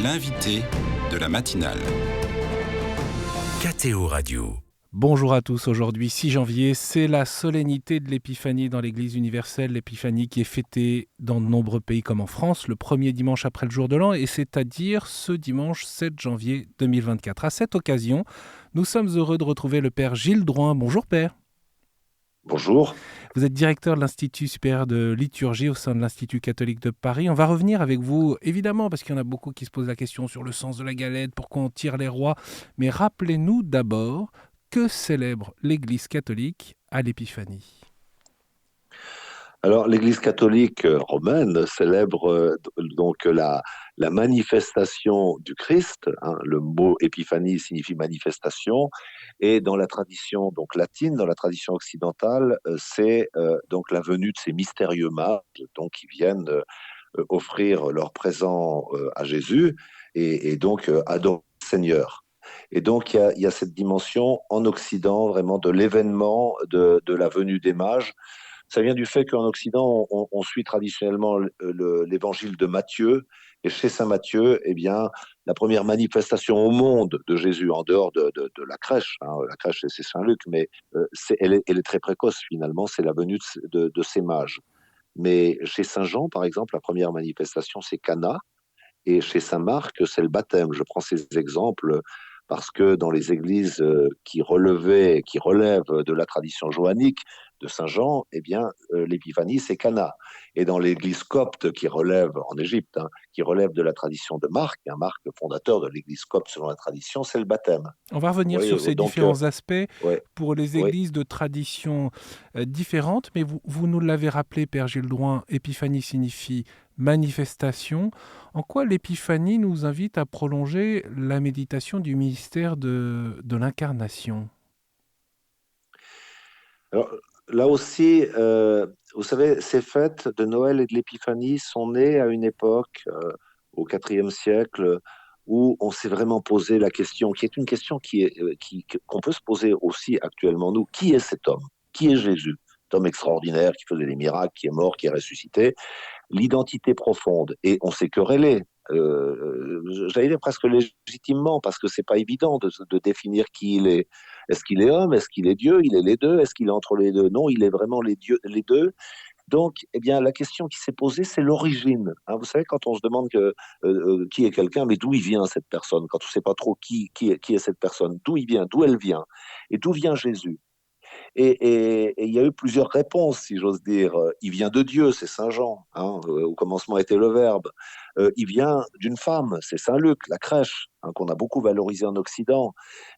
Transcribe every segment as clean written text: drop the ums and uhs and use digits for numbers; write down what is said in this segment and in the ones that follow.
L'invité de la matinale. KTO Radio. Bonjour à tous, aujourd'hui 6 janvier, c'est la solennité de l'Épiphanie dans l'Église universelle, l'Épiphanie qui est fêtée dans de nombreux pays comme en France, le premier dimanche après le jour de l'an, et c'est-à-dire ce dimanche 7 janvier 2024. À cette occasion, nous sommes heureux de retrouver le Père Gilles Drouin. Bonjour Père. Bonjour. Vous êtes directeur de l'Institut supérieur de liturgie au sein de l'Institut catholique de Paris. On va revenir avec vous, évidemment, parce qu'il y en a beaucoup qui se posent la question sur le sens de la galette, pourquoi on tire les rois. Mais rappelez-nous d'abord que célèbre l'Église catholique à l'Épiphanie. Alors, l'Église catholique romaine célèbre donc la manifestation du Christ. Le mot épiphanie signifie manifestation. Et dans la tradition donc latine, dans la tradition occidentale, c'est donc la venue de ces mystérieux mages donc, qui viennent offrir leur présent à Jésus et donc adorer le Seigneur. Et donc, il y a cette dimension en Occident, vraiment de l'événement de la venue des mages. Ça vient du fait qu'en Occident, on suit traditionnellement l'évangile de Matthieu. Et chez saint Matthieu, eh bien, la première manifestation au monde de Jésus, en dehors de la crèche, la crèche c'est saint Luc, mais elle est très précoce finalement, c'est la venue de ces mages. Mais chez saint Jean, par exemple, la première manifestation, c'est Cana. Et chez saint Marc, c'est le baptême. Je prends ces exemples parce que dans les églises qui relèvent de la tradition johannique de Saint Jean, eh bien, l'épiphanie, c'est Cana. Et dans l'église copte qui relève, en Égypte, qui relève de la tradition de Marc, Marc, le fondateur de l'église copte selon la tradition, c'est le baptême. On va revenir sur ces différents aspects pour les églises de tradition différentes, mais vous nous l'avez rappelé, Père Gilles Drouin, épiphanie signifie manifestation. En quoi l'épiphanie nous invite à prolonger la méditation du mystère de l'incarnation ? Alors, là aussi, vous savez, ces fêtes de Noël et de l'épiphanie sont nées à une époque, au IVe siècle, où on s'est vraiment posé la question, qui est une question qu'on peut se poser aussi actuellement, nous. Qui est cet homme ? Qui est Jésus ? Cet homme extraordinaire qui faisait des miracles, qui est mort, qui est ressuscité. L'identité profonde. Et on s'est querellé, j'allais dire presque légitimement, parce que c'est pas évident de définir qui il est. Est-ce qu'il est homme ? Est-ce qu'il est Dieu ? Il est les deux. Est-ce qu'il est entre les deux ? Non, il est vraiment les deux. Donc, eh bien, la question qui s'est posée, c'est l'origine. Vous savez, quand on se demande qui est quelqu'un, mais d'où il vient cette personne ? Quand on ne sait pas trop qui est cette personne, d'où il vient, d'où elle vient, et d'où vient Jésus ? Et il y a eu plusieurs réponses, si j'ose dire. Il vient de Dieu, c'est Saint Jean. Au commencement était le Verbe. Il vient d'une femme, c'est Saint Luc, la crèche, qu'on a beaucoup valorisé en Occident.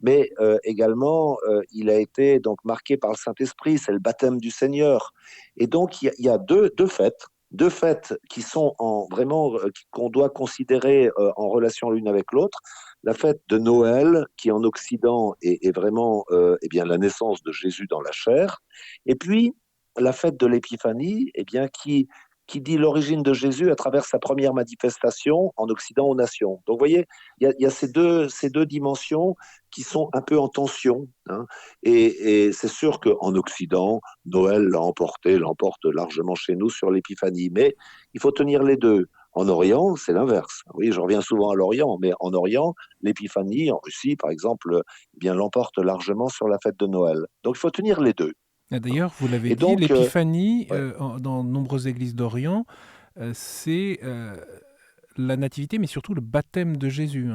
Mais également, il a été donc marqué par le Saint-Esprit, c'est le baptême du Seigneur. Et donc, il y a deux fêtes qui sont vraiment qu'on doit considérer en relation l'une avec l'autre. La fête de Noël, qui en Occident est vraiment eh bien, la naissance de Jésus dans la chair, et puis la fête de l'Épiphanie, eh bien, qui dit l'origine de Jésus à travers sa première manifestation en Occident aux nations. Donc vous voyez, il y a ces deux dimensions qui sont un peu en tension, et c'est sûr qu'en Occident, Noël l'emporte largement chez nous sur l'Épiphanie, mais il faut tenir les deux. En Orient, c'est l'inverse. Oui, je reviens souvent à l'Orient, mais en Orient, l'épiphanie, en Russie, par exemple, eh bien, l'emporte largement sur la fête de Noël. Donc, il faut tenir les deux. D'ailleurs, vous l'avez dit, l'épiphanie, dans de nombreuses églises d'Orient, c'est la nativité, mais surtout le baptême de Jésus,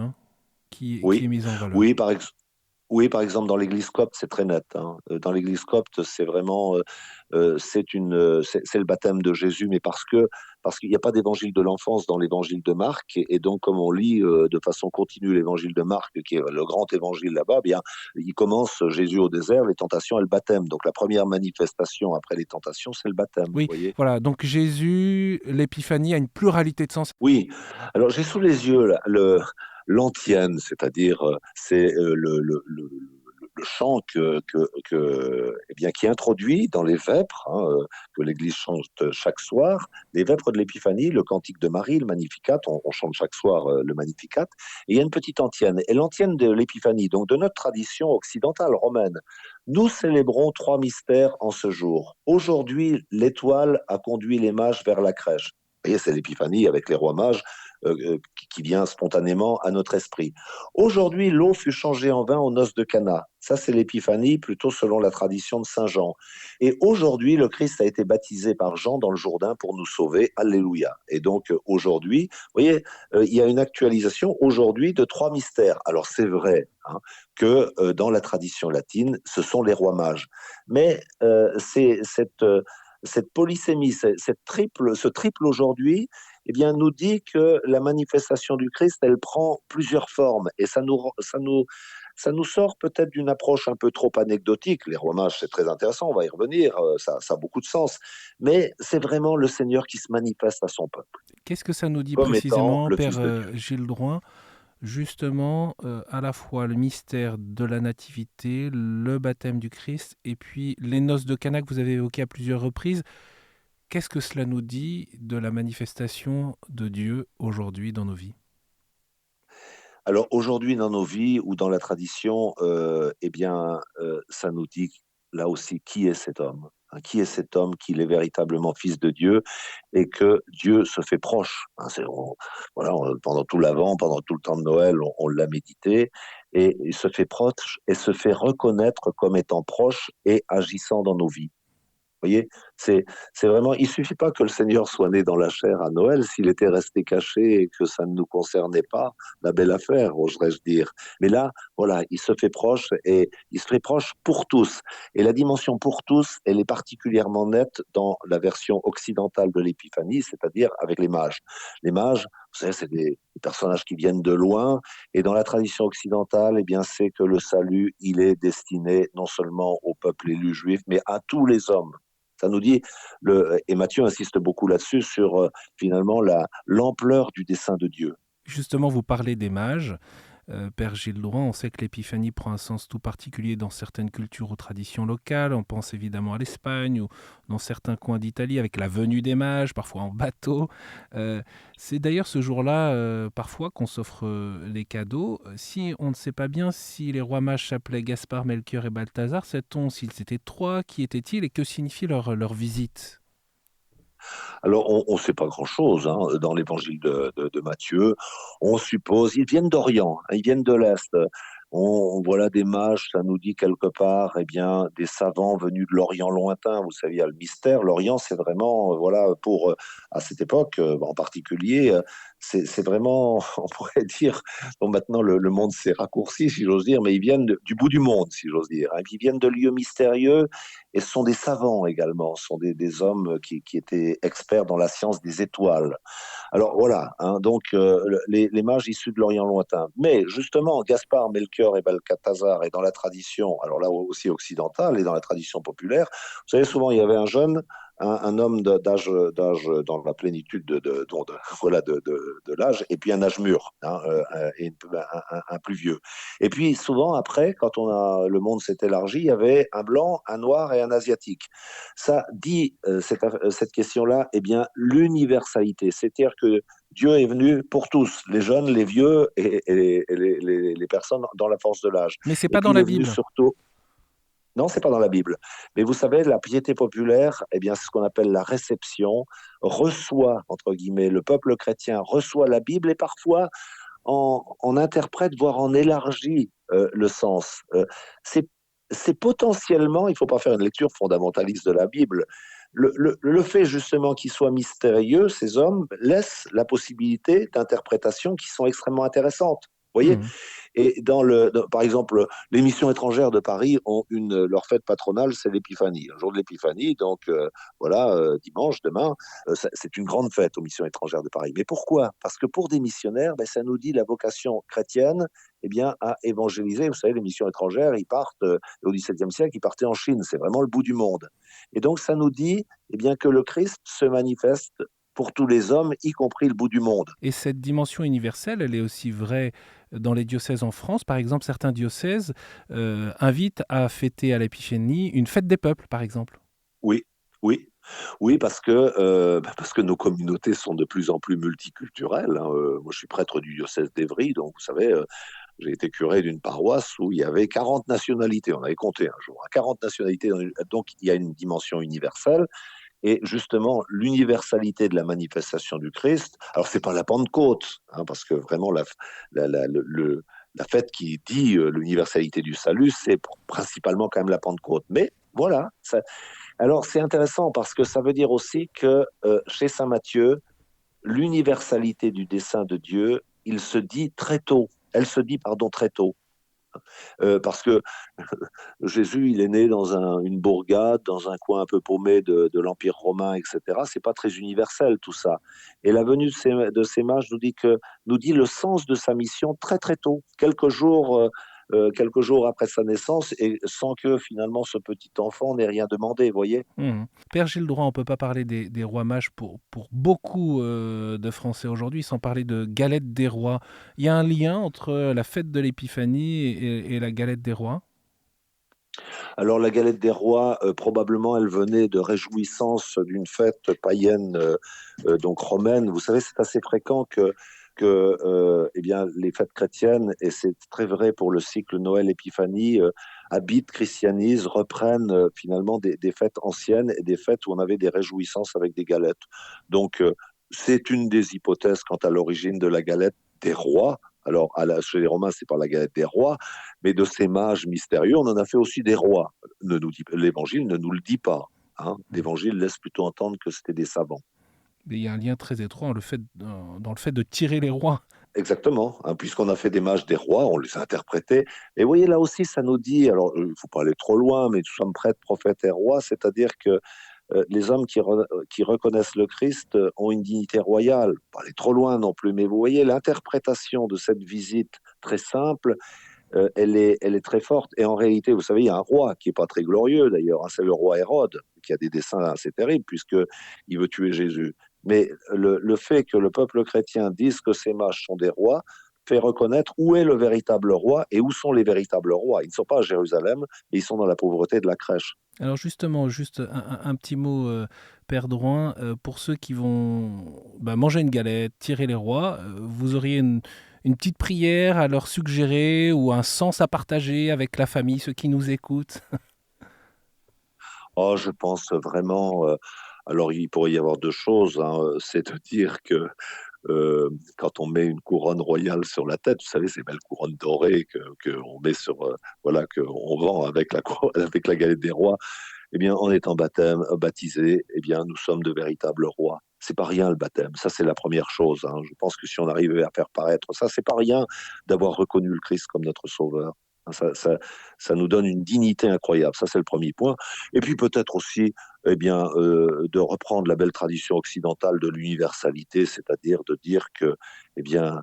qui est mis en valeur. Oui, par exemple, dans l'église copte, c'est très net. Dans l'église copte, c'est vraiment c'est le baptême de Jésus, mais parce qu'il n'y a pas d'évangile de l'enfance dans l'évangile de Marc, et donc comme on lit de façon continue l'évangile de Marc, qui est le grand évangile là-bas, bien il commence Jésus au désert, les tentations et le baptême. Donc la première manifestation après les tentations, c'est le baptême. Oui, vous voyez. Voilà. Donc Jésus, l'épiphanie a une pluralité de sens. Oui. Alors j'ai sous les yeux là, l'antienne, c'est-à-dire c'est le chant qui est introduit dans les vêpres, que l'Église chante chaque soir, les vêpres de l'Épiphanie, le cantique de Marie, le Magnificat, on chante chaque soir le Magnificat, et il y a une petite antienne. Et l'antienne de l'Épiphanie, donc de notre tradition occidentale romaine, nous célébrons 3 mystères en ce jour. Aujourd'hui, l'étoile a conduit les mages vers la crèche. Vous voyez, c'est l'Épiphanie avec les rois mages qui vient spontanément à notre esprit. Aujourd'hui, l'eau fut changée en vin aux noces de Cana. Ça, c'est l'épiphanie, plutôt selon la tradition de Saint Jean. Et aujourd'hui, le Christ a été baptisé par Jean dans le Jourdain pour nous sauver. Alléluia. Et donc, aujourd'hui, vous voyez, il y a une actualisation aujourd'hui de 3 mystères. Alors, c'est vrai que dans la tradition latine, ce sont les rois mages. Mais c'est cette polysémie, ce triple aujourd'hui, eh bien, nous dit que la manifestation du Christ, elle prend plusieurs formes. Et ça nous sort peut-être d'une approche un peu trop anecdotique. Les rois mages, c'est très intéressant, on va y revenir, ça a beaucoup de sens. Mais c'est vraiment le Seigneur qui se manifeste à son peuple, Qu'est-ce que ça nous dit comme étant précisément, le Père Fils de Dieu. Gilles Drouin, justement, à la fois le mystère de la Nativité, le baptême du Christ, et puis les noces de Cana que vous avez évoquées à plusieurs reprises? Qu'est-ce que cela nous dit de la manifestation de Dieu aujourd'hui dans nos vies? Alors aujourd'hui, dans nos vies ou dans la tradition, ça nous dit là aussi qui est cet homme, hein, qui est cet homme qu'il est véritablement fils de Dieu et que Dieu se fait proche. Hein, voilà, pendant tout l'Avent, pendant tout le temps de Noël, on l'a médité et il se fait proche et se fait reconnaître comme étant proche et agissant dans nos vies. Vous voyez, c'est vraiment, il suffit pas que le Seigneur soit né dans la chair à Noël, s'il était resté caché et que ça ne nous concernait pas, la belle affaire, oserais-je dire. Mais là, voilà, il se fait proche et il se fait proche pour tous. Et la dimension pour tous, elle est particulièrement nette dans la version occidentale de l'Épiphanie, c'est-à-dire avec les mages. Les mages, vous savez, c'est des personnages qui viennent de loin, et dans la tradition occidentale, eh bien, c'est que le salut, il est destiné non seulement au peuple élu juif, mais à tous les hommes. Ça nous dit, et Matthieu insiste beaucoup là-dessus, sur finalement l'ampleur du dessein de Dieu. Justement, vous parlez des mages. Père Gilles Drouin, on sait que l'épiphanie prend un sens tout particulier dans certaines cultures ou traditions locales. On pense évidemment à l'Espagne ou dans certains coins d'Italie avec la venue des mages, parfois en bateau. C'est d'ailleurs ce jour-là, parfois, qu'on s'offre les cadeaux. Si on ne sait pas bien si les rois mages s'appelaient Gaspard, Melchior et Balthazar, sait-on s'ils étaient 3, qui étaient-ils et que signifie leur visite? Alors, on ne sait pas grand-chose dans l'évangile de Matthieu. On suppose, ils viennent d'Orient, hein, ils viennent de l'Est. On voit là des mages, ça nous dit quelque part, eh bien, des savants venus de l'Orient lointain. Vous savez, il y a le mystère. L'Orient, c'est vraiment, voilà, à cette époque en particulier, c'est vraiment, on pourrait dire, bon, maintenant le monde s'est raccourci, si j'ose dire, mais ils viennent du bout du monde, si j'ose dire. Et puis, ils viennent de lieux mystérieux et ce sont des savants également, ce sont des hommes qui étaient experts dans la science des étoiles. Alors voilà, hein, donc les mages issus de l'Orient lointain. Mais justement, Gaspard, Melchior et Balthazar, et dans la tradition, alors là aussi occidentale, et dans la tradition populaire, vous savez, souvent il y avait un jeune, un homme d'âge dans la plénitude voilà, de l'âge, et puis un âge mûr, hein, et un plus vieux. Et puis souvent après, quand le monde s'est élargi, il y avait un blanc, un noir et un asiatique. Ça dit, cette question-là, eh bien, l'universalité. C'est-à-dire que Dieu est venu pour tous, les jeunes, les vieux et les personnes dans la force de l'âge. Mais c'est Et pas puis dans il la est venu Bible. surtout. Non, c'est pas dans la Bible. Mais vous savez, la piété populaire, eh bien, c'est ce qu'on appelle la réception, reçoit, entre guillemets, le peuple chrétien reçoit la Bible et parfois en interprète, voire en élargit le sens. C'est c'est potentiellement, il ne faut pas faire une lecture fondamentaliste de la Bible, le fait justement qu'ils soient mystérieux, ces hommes, laisse la possibilité d'interprétations qui sont extrêmement intéressantes. Vous voyez. Mhm. Et par exemple, les missions étrangères de Paris ont leur fête patronale, c'est l'Épiphanie, un jour de l'Épiphanie. Donc voilà, dimanche, demain, c'est une grande fête aux missions étrangères de Paris. Mais pourquoi? Parce que pour des missionnaires, ben, ça nous dit la vocation chrétienne, eh bien, à évangéliser. Vous savez, les missions étrangères, ils partent au XVIIe siècle, ils partaient en Chine. C'est vraiment le bout du monde. Et donc, ça nous dit, eh bien, que le Christ se manifeste pour tous les hommes, y compris le bout du monde. Et cette dimension universelle, elle est aussi vraie dans les diocèses en France. Par exemple, certains diocèses invitent à fêter à l'Épiphanie une fête des peuples, par exemple. Oui, oui, oui, parce que nos communautés sont de plus en plus multiculturelles, hein. Moi, je suis prêtre du diocèse d'Évry, donc vous savez, j'ai été curé d'une paroisse où il y avait 40 nationalités. On avait compté un jour, hein, 40 nationalités. Donc, il y a une dimension universelle. Et justement, l'universalité de la manifestation du Christ, alors c'est pas la Pentecôte, hein, parce que vraiment la fête qui dit l'universalité du salut, c'est principalement quand même la Pentecôte. Mais voilà, alors c'est intéressant parce que ça veut dire aussi que chez Saint Matthieu, l'universalité du dessein de Dieu, il se dit très tôt. Elle se dit, pardon, très tôt. Parce que Jésus, il est né dans une bourgade, dans un coin un peu paumé de l'Empire romain, etc. C'est pas très universel tout ça. Et la venue de ces mages nous dit le sens de sa mission très très tôt, quelques jours après sa naissance, et sans que finalement ce petit enfant n'ait rien demandé, vous voyez. Père Gilles Drouin, on ne peut pas parler des rois mages pour beaucoup de Français aujourd'hui sans parler de galette des rois. Il y a un lien entre la fête de l'Épiphanie et la galette des rois? Alors la galette des rois, probablement, elle venait de réjouissance d'une fête païenne, donc romaine. Vous savez, c'est assez fréquent que eh bien, les fêtes chrétiennes, et c'est très vrai pour le cycle Noël-Épiphanie, habitent, christianisent, reprennent finalement des fêtes anciennes et des fêtes où on avait des réjouissances avec des galettes. Donc c'est une des hypothèses quant à l'origine de la galette des rois. Alors, chez les Romains, c'est par la galette des rois, mais de ces mages mystérieux, on en a fait aussi des rois. L'Évangile ne nous le dit pas. Hein. L'Évangile laisse plutôt entendre que c'était des savants. Mais il y a un lien très étroit dans le fait de tirer les rois. Exactement, hein, puisqu'on a fait des mages des rois, on les a interprétés. Et vous voyez, là aussi, ça nous dit, alors il ne faut pas aller trop loin, mais nous sommes prêtres, prophètes et rois, c'est-à-dire que les hommes qui reconnaissent le Christ ont une dignité royale. Pas aller trop loin non plus, mais vous voyez, l'interprétation de cette visite très simple, elle est très forte. Et en réalité, vous savez, il y a un roi qui n'est pas très glorieux d'ailleurs, hein, c'est le roi Hérode, qui a des desseins assez terribles, puisqu'il veut tuer Jésus. Mais le fait que le peuple chrétien dise que ces mages sont des rois fait reconnaître où est le véritable roi et où sont les véritables rois. Ils ne sont pas à Jérusalem, mais ils sont dans la pauvreté de la crèche. Alors justement, juste un petit mot, Père Drouin, pour ceux qui vont manger une galette, tirer les rois, vous auriez une petite prière à leur suggérer ou un sens à partager avec la famille, ceux qui nous écoutent? Oh, je pense vraiment. Alors, il pourrait y avoir deux choses, hein. C'est de dire que quand on met une couronne royale sur la tête, vous savez, ces belles couronnes dorées que on met voilà, qu'on vend avec avec la galette des rois, eh bien, en étant baptisé, eh bien, nous sommes de véritables rois. C'est pas rien le baptême. Ça, c'est la première chose, hein. Je pense que si on arrivait à faire paraître ça, c'est pas rien d'avoir reconnu le Christ comme notre sauveur. Ça nous donne une dignité incroyable. Ça, c'est le premier point. Et puis peut-être aussi, eh bien, de reprendre la belle tradition occidentale de l'universalité, c'est-à-dire de dire que, eh bien,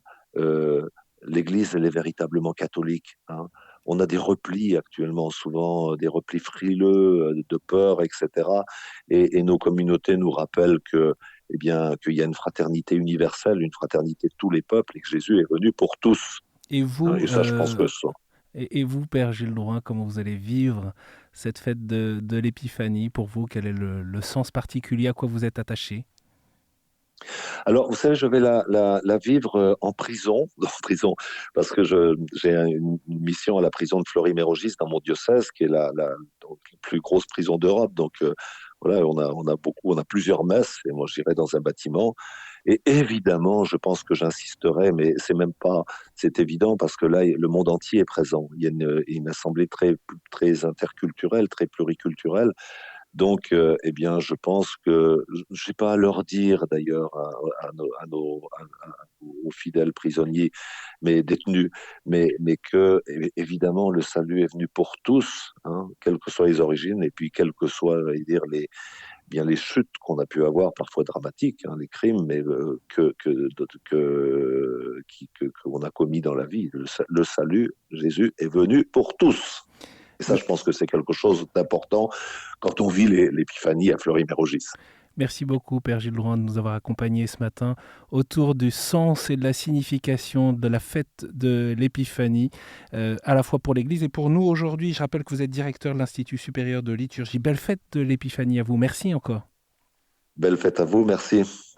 l'Église, elle est véritablement catholique. Hein. On a des replis actuellement, souvent des replis frileux, de peur, etc. Et nos communautés nous rappellent eh bien, qu'il y a une fraternité universelle, une fraternité de tous les peuples, et que Jésus est venu pour tous. Et Hein. vous, Et ça, je pense que ça. et vous, Père Gilles Drouin, comment vous allez vivre cette fête de l'Épiphanie? Pour vous, quel est le sens particulier, à quoi vous êtes attaché? Alors, vous savez, je vais la vivre en prison, en prison, parce que j'ai une mission à la prison de Fleury-Mérogis dans mon diocèse, qui est donc, la plus grosse prison d'Europe. Donc, voilà, on a plusieurs messes, et moi, j'irai dans un bâtiment. Et évidemment, je pense que j'insisterai, mais c'est évident parce que là, le monde entier est présent. Il y a une assemblée très interculturelle, très pluriculturelle. Donc, eh bien, je pense que je n'ai pas à leur dire d'ailleurs aux fidèles prisonniers, mais détenus, mais que évidemment le salut est venu pour tous, hein, quelles que soient les origines, et puis quelles que soient, dire bien les chutes qu'on a pu avoir, parfois dramatiques, hein, les crimes, mais qu'on a commis dans la vie. Le salut, Jésus est venu pour tous. Et ça, je pense que c'est quelque chose d'important quand on vit l'épiphanie à Fleury-Mérogis. Merci beaucoup, Père Gilles Drouin, de nous avoir accompagnés ce matin autour du sens et de la signification de la fête de l'Épiphanie, à la fois pour l'Église et pour nous aujourd'hui. Je rappelle que vous êtes directeur de l'Institut supérieur de liturgie. Belle fête de l'Épiphanie à vous. Merci encore. Belle fête à vous, merci.